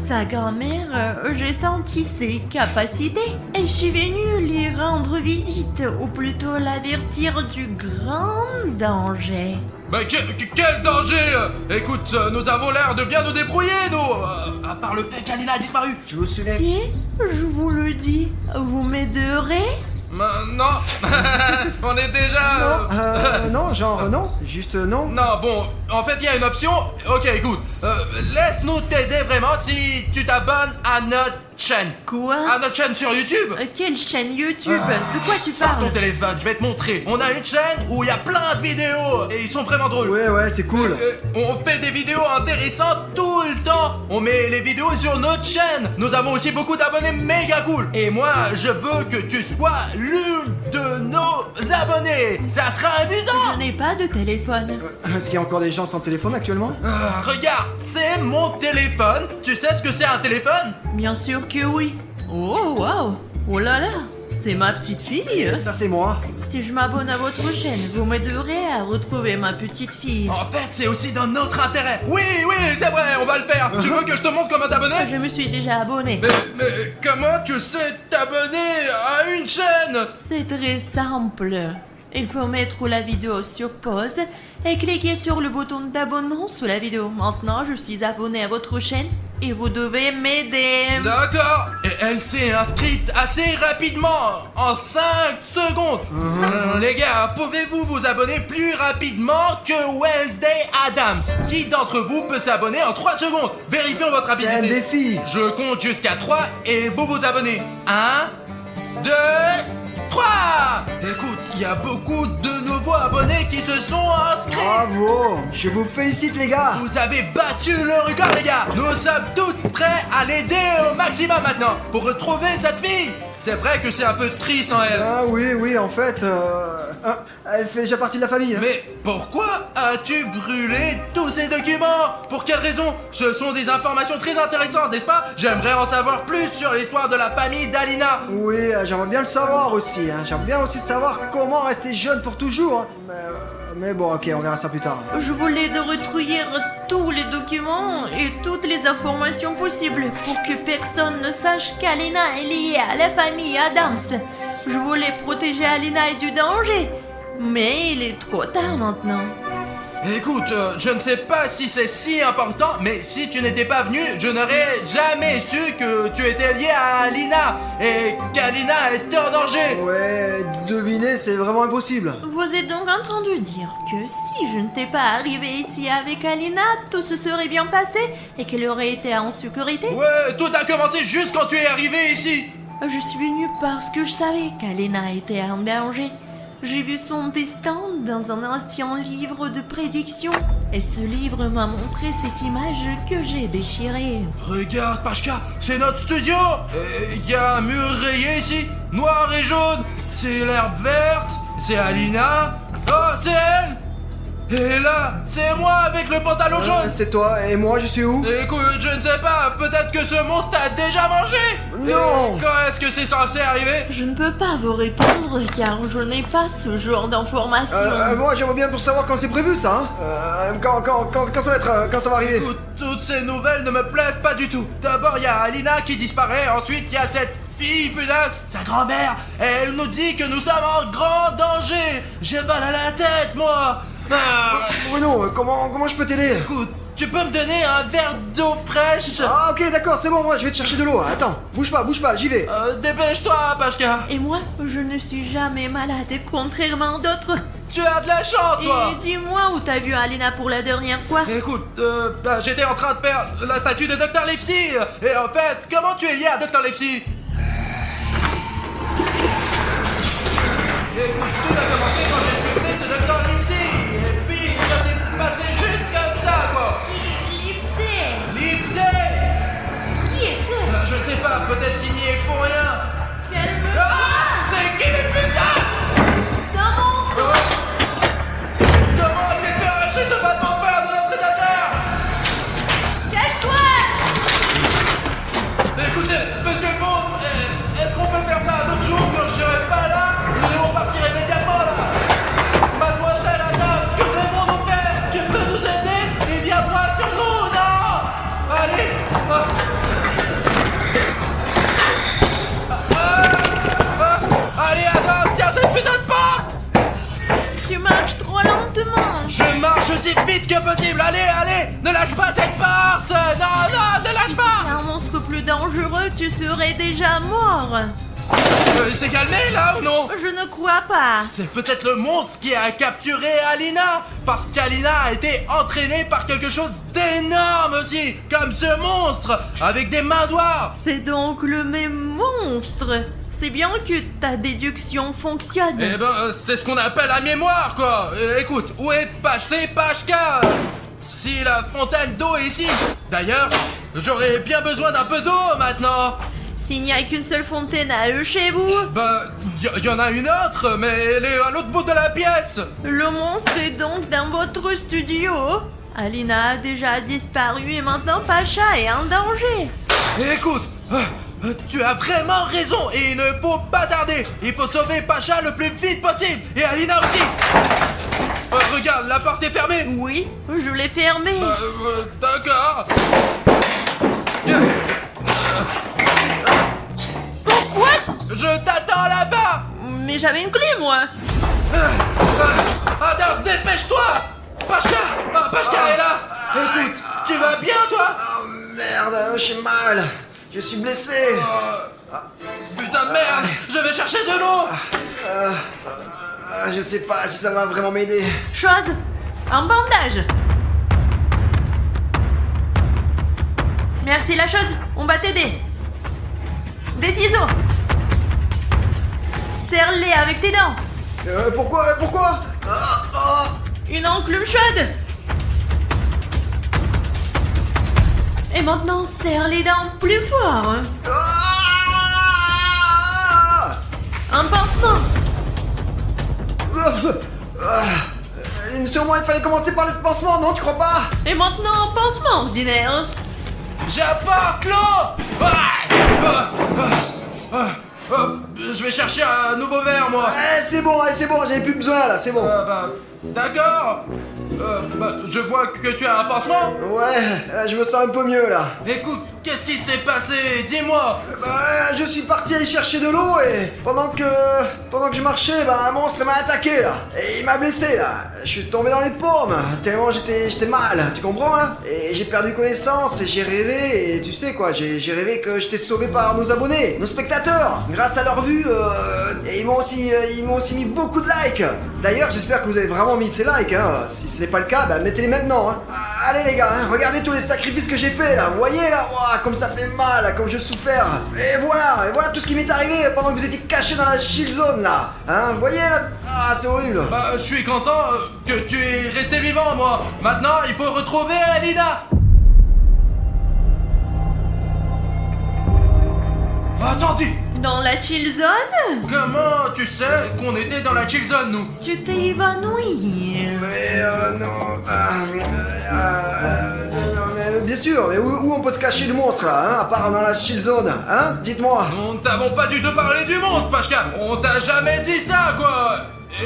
sa grand-mère, j'ai senti ses capacités. Et je suis venue lui rendre visite, ou plutôt l'avertir du grand danger. Mais quel danger! Écoute, nous avons l'air de bien nous débrouiller, nous! À part le fait qu'Alina a disparu. Je me souviens. Si, je vous le dis, vous m'aiderez? Non, on est déjà... Non, genre non, juste non. Non, bon, en fait, il y a une option. Ok, écoute, laisse-nous t'aider vraiment si tu t'abonnes à notre chaîne. Quoi? À notre chaîne sur YouTube. Quelle chaîne YouTube? De quoi tu Sors ton parles? téléphone, je vais te montrer. On a une chaîne où il y a plein de vidéos et ils sont vraiment drôles. Ouais, c'est cool. On fait des vidéos intéressantes tout le temps. On met les vidéos sur notre chaîne. Nous avons aussi beaucoup d'abonnés méga cool. Et moi, je veux que tu sois l'une de nos abonnés. Ça sera amusant. Je n'ai pas de téléphone. Est-ce qu'il y a encore des gens sans téléphone actuellement? Regarde, c'est mon téléphone. Tu sais ce que c'est un téléphone? Bien sûr que oui. Oh, waouh. Oh là là. C'est ma petite fille. Ça c'est moi. Si je m'abonne à votre chaîne, vous m'aiderez à retrouver ma petite fille. En fait, c'est aussi dans notre intérêt. Oui, c'est vrai, on va le faire. Tu veux que je te montre comment t'abonner? Je me suis déjà abonnée. Mais comment tu sais t'abonner à une chaîne? C'est très simple. Il faut mettre la vidéo sur pause et cliquer sur le bouton d'abonnement sous la vidéo. Maintenant, je suis abonnée à votre chaîne et vous devez m'aider. D'accord. Et elle s'est inscrite assez rapidement, en 5 secondes. Les gars, pouvez-vous vous abonner plus rapidement que Wednesday Adams? Qui d'entre vous peut s'abonner en 3 secondes? Vérifions votre C'est un rapidité. défi. Je compte jusqu'à 3 et vous vous abonnez. 1, 2, 3. Écoute, il y a beaucoup de nouveaux abonnés qui se sont inscrits. Bravo. Je vous félicite les gars. Vous avez battu le record, les gars. Nous sommes tous prêts à l'aider au maximum maintenant pour retrouver cette fille. C'est vrai que c'est un peu triste en elle. Ah oui, en fait, elle fait déjà partie de la famille. Mais pourquoi as-tu brûlé tous ces documents? Pour quelle raison? Ce sont des informations très intéressantes, n'est-ce pas? J'aimerais en savoir plus sur l'histoire de la famille d'Alina. Oui, j'aimerais bien le savoir aussi. J'aimerais bien aussi savoir comment rester jeune pour toujours. Mais bon, ok, on verra ça plus tard. Je voulais de retrouver tous les documents et toutes les informations possibles pour que personne ne sache qu'Alina est liée à la famille Adams. Je voulais protéger Alina et du danger, mais il est trop tard maintenant. Écoute, je ne sais pas si c'est si important, mais si tu n'étais pas venu, je n'aurais jamais su que tu étais lié à Alina et qu'Alina était en danger. Ouais, deviner, c'est vraiment impossible. Vous êtes donc en train de dire que si je n'étais pas arrivé ici avec Alina, tout se serait bien passé et qu'elle aurait été en sécurité? Ouais, tout a commencé juste quand tu es arrivé ici. Je suis venue parce que je savais qu'Alena était en danger. J'ai vu son destin dans un ancien livre de prédiction. Et ce livre m'a montré cette image que j'ai déchirée. Regarde, Pashka, c'est notre studio. Il y a un mur rayé ici, noir et jaune. C'est l'herbe verte, c'est Alina. Oh, c'est elle. Et là, c'est moi avec le pantalon jaune. C'est toi, et moi je suis où? Écoute, je ne sais pas, peut-être que ce monstre t'a déjà mangé. Non. Et quand est-ce que c'est censé arriver? Je ne peux pas vous répondre car je n'ai pas ce genre d'informations. Moi j'aimerais bien pour savoir quand c'est prévu ça, hein. Quand ça va être, quand ça va arriver. Toutes ces nouvelles ne me plaisent pas du tout. D'abord, il y a Alina qui disparaît, ensuite il y a cette fille, putain, sa grand-mère. Elle nous dit que nous sommes en grand danger. J'ai mal à la tête, moi. Bruno, comment je peux t'aider? Écoute, tu peux me donner un verre d'eau fraîche? Ah ok d'accord, c'est bon, moi je vais te chercher de l'eau. Attends, bouge pas, j'y vais. Dépêche-toi, Pashka. Et moi, je ne suis jamais malade, contrairement à d'autres. Tu as de la chance, toi. Et dis-moi où t'as vu Alena pour la dernière fois. Écoute, j'étais en train de faire la statue de Dr. Livesey. Et en fait, comment tu es lié à Dr. Livesey? Écoute, tout a commencé quand j'ai sculpté ce Dr. Livesey. Et puis, ça s'est passé juste comme ça, quoi. Livesey. Livesey. Qui est ce? Je ne sais pas, peut-être qu'il n'y est pour rien. Calme-toi. Ah, c'est qui, putain? C'est un monstre. Comment est-ce que tu as arraché ce vêtement de fer de notre étagère? Cache-toi. Écoutez, monsieur le monstre, est-ce qu'on peut faire ça un autre jour quand je serai pas là? Nous devons partir immédiatement là. Mademoiselle Adam, que devons-nous faire? Tu peux nous aider? Et viens-moi sur nous, non? Allez. Allez Adam, tiens cette putain de porte. Tu marches trop lentement. Je marche aussi vite que possible. Allez, ne lâche pas cette porte. Non, ne lâche pas. Un monstre plus dangereux, tu serais déjà mort. Il s'est calmé là ou non? Je ne crois pas. C'est peut-être le monstre qui a capturé Alina, parce qu'Alina a été entraînée par quelque chose d'énorme aussi, comme ce monstre, avec des mains noires. C'est donc le même monstre. C'est bien que ta déduction fonctionne. Eh ben, c'est ce qu'on appelle la mémoire, quoi. Écoute, où est Pashka? Si la fontaine d'eau est ici. D'ailleurs, j'aurais bien besoin d'un peu d'eau maintenant. S'il n'y a qu'une seule fontaine à eux chez vous, Ben, y en a une autre, mais elle est à l'autre bout de la pièce. le monstre est donc dans votre studio. Alina a déjà disparu et maintenant Pacha est en danger. Écoute, tu as vraiment raison et il ne faut pas tarder. Il faut sauver Pacha le plus vite possible et Alina aussi. Regarde, la porte est fermée. Oui, je l'ai fermée. D'accord. Pourquoi? Je t'attends là-bas. Mais j'avais une clé, moi. Adams, dépêche-toi. Pashka est là. Écoute, tu vas bien, toi? Oh merde, j'ai mal. Je suis blessé. Putain de merde. Je vais chercher de l'eau. Je sais pas si ça va vraiment m'aider. Chose, un bandage. Merci la chose, on va t'aider. Des ciseaux. Serre-les avec tes dents. Pourquoi Une enclume chaude. Et maintenant, serre les dents plus fort. Un pansement. Sûrement il fallait commencer par le pansement, non, tu crois pas? Et maintenant, un pansement ordinaire. J'apporte l'eau. Je vais chercher un nouveau verre, moi. C'est bon, j'avais plus besoin là, c'est bon. D'accord. Je vois que tu as un pansement. Ouais, je me sens un peu mieux là. Écoute, qu'est-ce qui s'est passé? Dis-moi. Je suis parti aller chercher de l'eau et pendant que je marchais, un monstre m'a attaqué là. Et il m'a blessé là. Je suis tombé dans les pommes, tellement j'étais mal, tu comprends là? Et j'ai perdu connaissance et j'ai rêvé, et tu sais quoi, j'ai rêvé que j'étais sauvé par nos abonnés, nos spectateurs. Grâce à leur vue, et ils m'ont aussi mis beaucoup de likes. D'ailleurs, j'espère que vous avez vraiment mis de ces likes, hein. Si ce n'est pas le cas, mettez-les maintenant, hein. Allez les gars, hein, regardez tous les sacrifices que j'ai fait là, vous voyez là, ouah, comme ça fait mal, là, comme je souffert. Et voilà tout ce qui m'est arrivé pendant que vous étiez cachés dans la shield zone là. Hein, vous voyez là, ah c'est horrible. Bah, je suis content que tu es resté vivant, moi. Maintenant, il faut retrouver Alina. Attendez, Dans la chill zone? comment tu sais qu'on était dans la chill zone, nous? Tu t'es évanoui. Mais non, non, mais bien sûr, mais où on peut se cacher le monstre là, hein, à part dans la shield zone, hein, dites-moi. Nous ne t'avons pas du tout parlé du monstre, Pashka. On t'a jamais dit ça, quoi.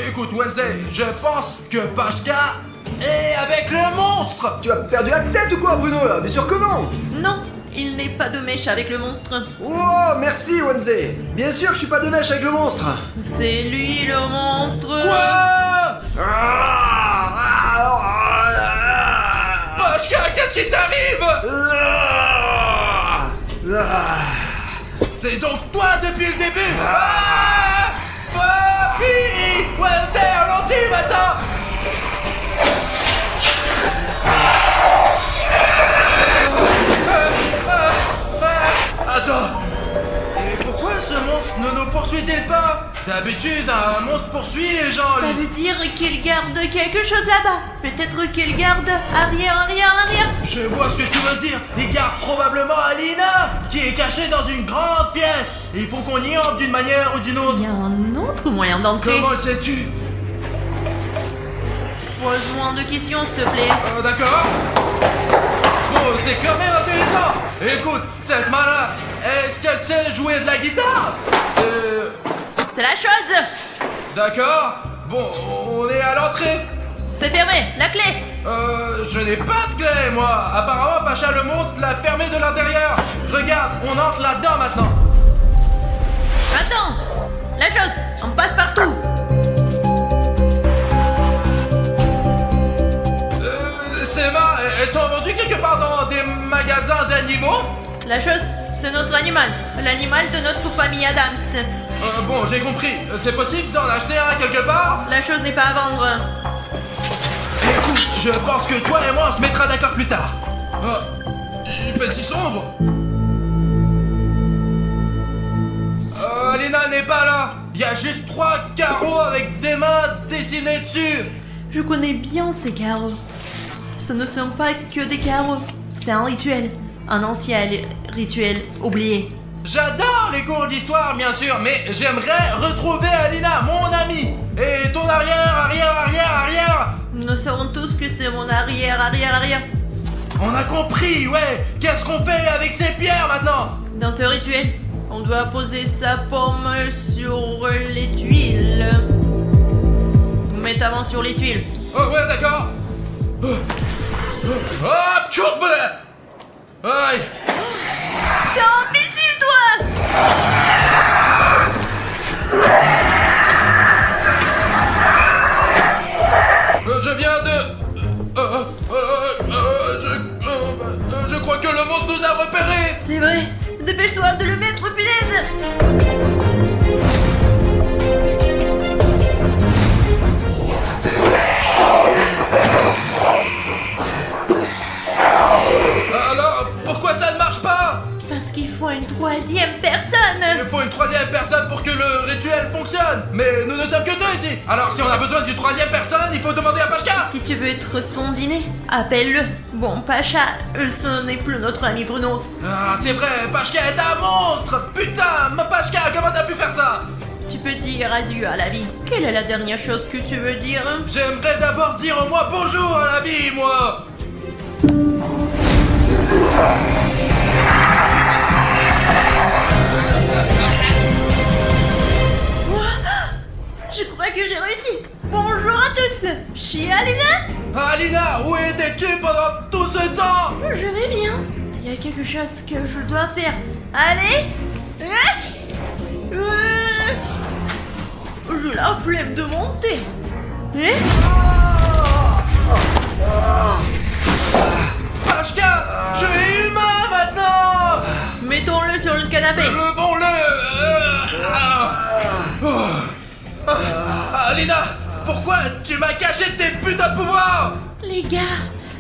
Écoute, Wednesday, je pense que Pashka est avec le monstre. Tu as perdu la tête ou quoi Bruno là? Bien sûr que non. Non, il n'est pas de mèche avec le monstre. Oh, merci Wednesday. Bien sûr que je suis pas de mèche avec le monstre. C'est lui le monstre. Quoi? Pashka, qu'est-ce qui t'arrive? C'est donc toi depuis le début. Papi! Wednesday, ralentis maintenant. Attends. Et pourquoi ce monstre ne nous poursuit-il pas? D'habitude, un monstre poursuit les gens, Ça lui. veut dire qu'il garde quelque chose là-bas. Peut-être qu'il garde arrière. Je vois ce que tu veux dire. Il garde probablement Alina, qui est cachée dans une grande pièce. Il faut qu'on y entre d'une manière ou d'une autre. Il y a un autre moyen d'entrer. Comment le sais-tu? Pose-moi de questions, s'il te plaît. D'accord. Oh, c'est quand même intéressant. Écoute, cette malin, est-ce qu'elle sait jouer de la guitare? C'est la chose. D'accord. Bon, on est à l'entrée. C'est fermé. La clé. Je n'ai pas de clé, moi. Apparemment, Pacha le monstre l'a fermé de l'intérieur. Regarde, on entre là-dedans maintenant. Attends. La chose. On passe partout. Ces mains, elles sont vendues quelque part dans des magasins d'animaux? La chose, c'est notre animal. L'animal de notre famille Adams. Bon, j'ai compris. C'est possible d'en acheter un quelque part? La chose n'est pas à vendre. Écoute, je pense que toi et moi on se mettra d'accord plus tard. Il fait si sombre. Alina n'est pas là. Il y a juste 3 carreaux avec des mains dessinées dessus. Je connais bien ces carreaux. Ce ne sont pas que des carreaux. C'est un rituel. Un ancien rituel oublié. J'adore les cours d'histoire, bien sûr, mais j'aimerais retrouver Alina, mon amie. Et ton arrière. Nous saurons tous que c'est mon arrière. On a compris, ouais. Qu'est-ce qu'on fait avec ces pierres maintenant? Dans ce rituel, on doit poser sa paume sur les tuiles. Vous mettez avant sur les tuiles. Oh ouais, d'accord. Hop, tchouk, aïe. T'es imbécile, toi! Je viens de... je crois que le monstre nous a repérés. C'est vrai. Dépêche-toi de le mettre, punaise! Alors, pourquoi ça ne marche pas? Parce qu'il faut une troisième personne! Il faut une troisième personne pour que le rituel fonctionne. Mais nous ne sommes que 2 ici. Alors si on a besoin d'une troisième personne, il faut demander à Pashka. Si tu veux être son dîner, appelle-le. Bon, Pacha, ce n'est plus notre ami Bruno. Ah, c'est vrai, Pashka est un monstre. Putain, ma Pashka, comment t'as pu faire ça? Tu peux dire adieu à la vie. Quelle est la dernière chose que tu veux dire? J'aimerais d'abord dire au moins bonjour à la vie, moi. Je crois que j'ai réussi. Bonjour à tous. Je suis Alina. Alina, où étais-tu pendant tout ce temps? Je vais bien. Il y a quelque chose que je dois faire. Allez. J'ai la flemme de monter. Pashka, tu es humain maintenant. Mettons-le sur le canapé. Alina, pourquoi tu m'as caché tes putains de pouvoirs? Les gars,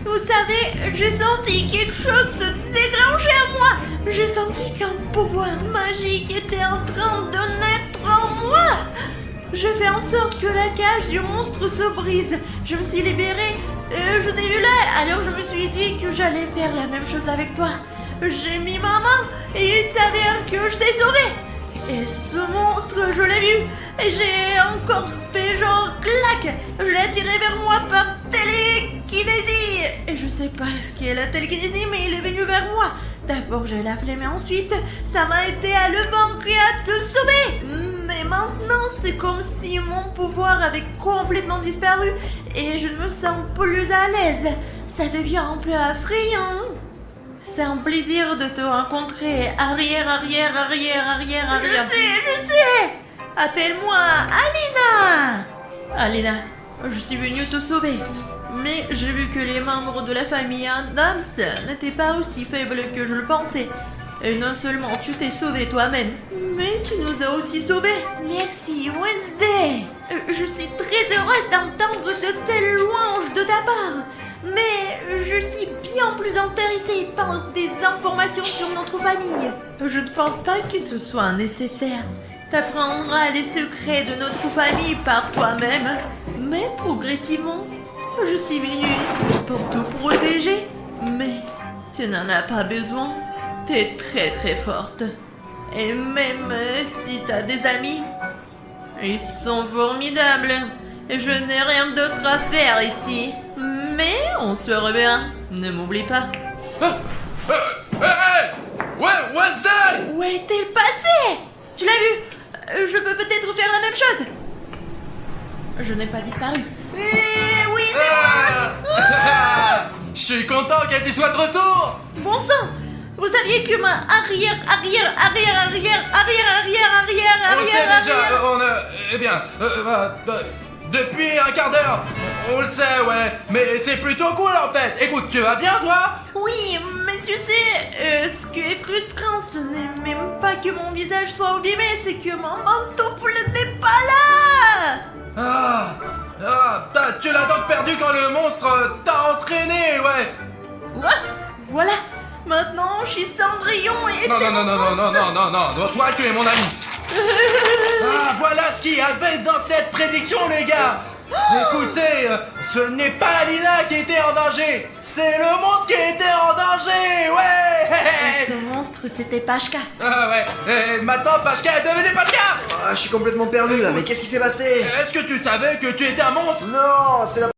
Vous savez, j'ai senti quelque chose se déclencher en moi. J'ai senti qu'un pouvoir magique était en train de naître en moi. J'ai fait en sorte que la cage du monstre se brise. Je me suis libérée. Je t'ai eu là, alors je me suis dit que j'allais faire la même chose avec toi. J'ai mis ma main et il s'avère que je t'ai sauvé. Et ce monstre, je l'ai vu. Et j'ai encore fait genre clac. Je l'ai attiré vers moi par télékinésie. Et je sais pas ce qu'est la télékinésie, mais il est venu vers moi. D'abord j'ai la flemme et ensuite ça m'a aidé à le vaincre et à te sauver. Mais maintenant c'est comme si mon pouvoir avait complètement disparu et je ne me sens plus à l'aise. Ça devient un peu effrayant. C'est un plaisir de te rencontrer. Arrière. Je sais. Appelle-moi Alina. Alina, je suis venue te sauver. Mais j'ai vu que les membres de la famille Adams n'étaient pas aussi faibles que je le pensais. Et non seulement tu t'es sauvé toi-même, mais tu nous as aussi sauvés. Merci Wednesday. Je suis très heureuse d'entendre de telles louanges de ta part. Mais je suis bien plus intéressée par des informations sur notre famille. Je ne pense pas que ce soit nécessaire. T'apprendras les secrets de notre famille par toi-même, mais progressivement. Je suis venue ici pour te protéger, mais tu n'en as pas besoin. T'es très forte. Et même si t'as des amis, ils sont formidables. Je n'ai rien d'autre à faire ici. Mais on se reverra. Ne m'oublie pas. Ouais, Wednesday! Où est-elle passée? Tu l'as vu? Je peux peut-être faire la même chose. Je n'ai pas disparu. Oui, c'est moi. Je suis content que tu sois de retour! Bon sang! Vous saviez que ma arrière. On le sait déjà, eh bien, depuis un quart d'heure, on le sait, ouais, mais c'est plutôt cool en fait. Écoute, tu vas bien toi? Oui, mais tu sais, ce qui est frustrant, ce n'est même pas que mon visage soit abîmé, c'est que mon pantoufle n'est pas là. Tu l'as donc perdu quand le monstre t'a entraîné, ouais. Ouais, voilà. Maintenant, je suis Cendrillon et Non, toi tu es mon ami. Voilà ce qu'il y avait dans cette prédiction, les gars. Écoutez, ce n'est pas Alina qui était en danger, c'est le monstre qui était en danger, ouais. Ce monstre, c'était Pashka. Ouais, et maintenant Pashka est devenue Pashka. Je suis complètement perdu là, mais qu'est-ce qui s'est passé? Est-ce que tu savais que tu étais un monstre? Non, c'est la